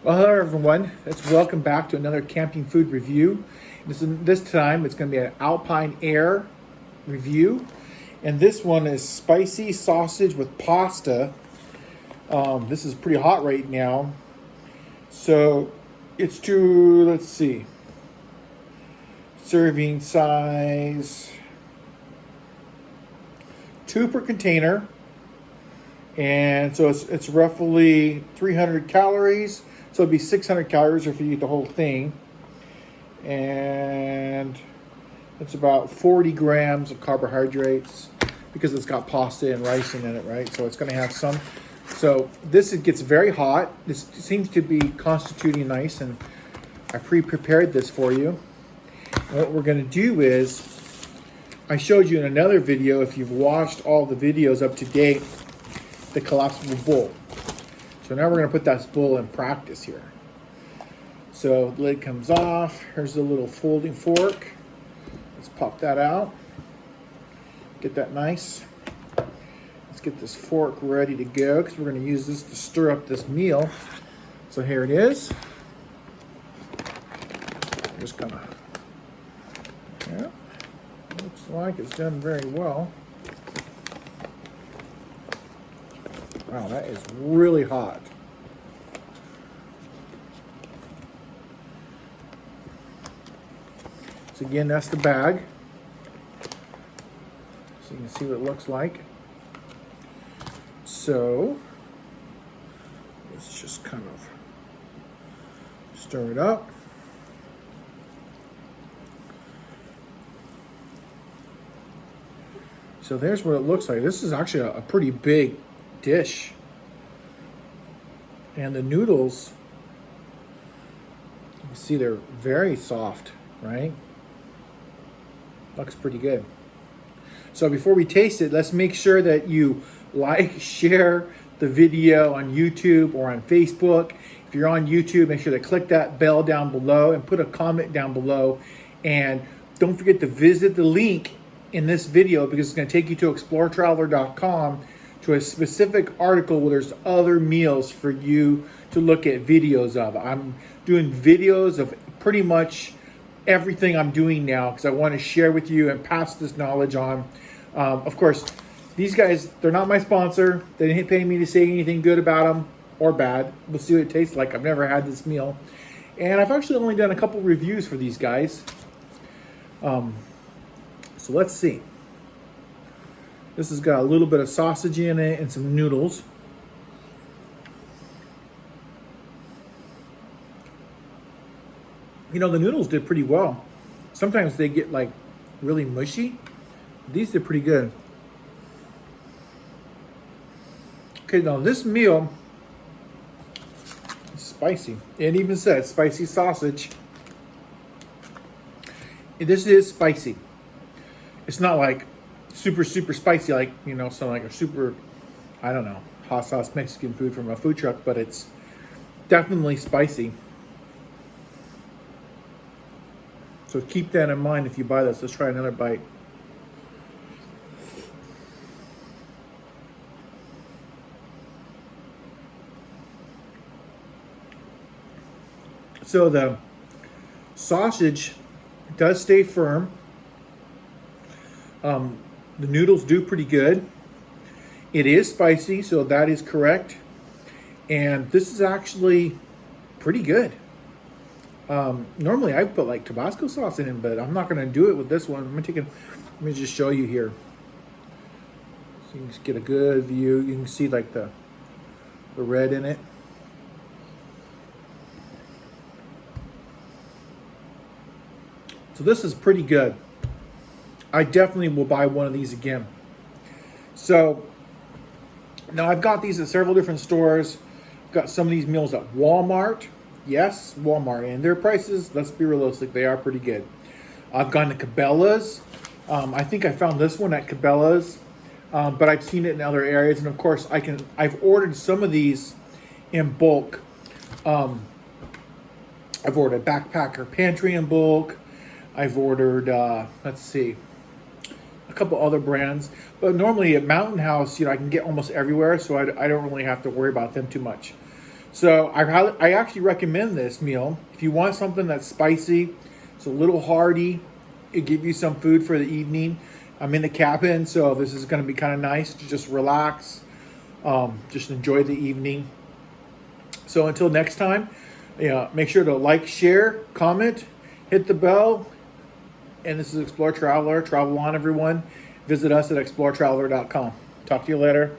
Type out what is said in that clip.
Well, hello everyone. Welcome back to another camping food review. This time it's going to be an Alpine Aire review, and this one is spicy sausage with pasta. This is pretty hot right now, so it's let's see, serving size 2 per container, and so it's roughly 300 calories. So it'd be 600 calories if you eat the whole thing. And it's about 40 grams of carbohydrates because it's got pasta and rice in it, right? So it's going to have some. So it gets very hot. This seems to be constituting nice, and I pre-prepared this for you. And what we're going to do is, I showed you in another video, if you've watched all the videos up to date, the collapsible bowl. So now we're going to put that bowl in practice here. So the lid comes off. Here's the little folding fork. Let's pop that out. Get that nice. Let's get this fork ready to go because we're going to use this to stir up this meal. So here it is. I'm just going to, yeah, looks like it's done very well. Wow, that is really hot. So again, that's the bag. So you can see what it looks like. So let's just kind of stir it up. So there's what it looks like. This is actually a pretty big dish, and the noodles, you can see they're very soft, right? Looks pretty good. So before we taste it, let's make sure that you like, share the video on YouTube or on Facebook. If you're on YouTube, make sure to click that bell down below and put a comment down below, and don't forget to visit the link in this video because it's going to take you to Exploretraveler.com to a specific article where there's other meals for you to look at videos of. I'm doing videos of pretty much everything I'm doing now because I want to share with you and pass this knowledge on. Of course, these guys, they're not my sponsor. They didn't pay me to say anything good about them or bad. We'll see what it tastes like. I've never had this meal. And I've actually only done a couple reviews for these guys. So let's see. This has got a little bit of sausage in it and some noodles. You know, the noodles did pretty well. Sometimes they get like really mushy. These did pretty good. Okay, now this meal is spicy. It even says spicy sausage. This is spicy. It's not like super spicy, like, you know, so like a super, I don't know, hot sauce Mexican food from a food truck, but it's definitely spicy. So keep that in mind if you buy this. Let's try another bite. So the sausage does stay firm. The noodles do pretty good. It is spicy, so that is correct. And this is actually pretty good. Normally I put like Tabasco sauce in it, but I'm not going to do it with this one. Let me just show you here. So you can just get a good view. You can see like the red in it. So this is pretty good. I definitely will buy one of these again. So now I've got these at several different stores. I've got some of these meals at Walmart. Yes, Walmart. And their prices, let's be realistic, they are pretty good. I've gone to Cabela's. I think I found this one at Cabela's, but I've seen it in other areas. And of course, I've ordered some of these in bulk. I've ordered Backpacker Pantry in bulk. I've ordered, let's see, a couple other brands. But normally at Mountain House, you know, I can get almost everywhere, so I don't really have to worry about them too much. So I actually recommend this meal. If you want something that's spicy, it's a little hearty, it give you some food for the evening. I'm in the cabin, so this is going to be kind of nice to just relax, just enjoy the evening. So until next time, make sure to like, share, comment, hit the bell. And this is Explore Traveler. Travel on, everyone. Visit us at exploretraveler.com. Talk to you later.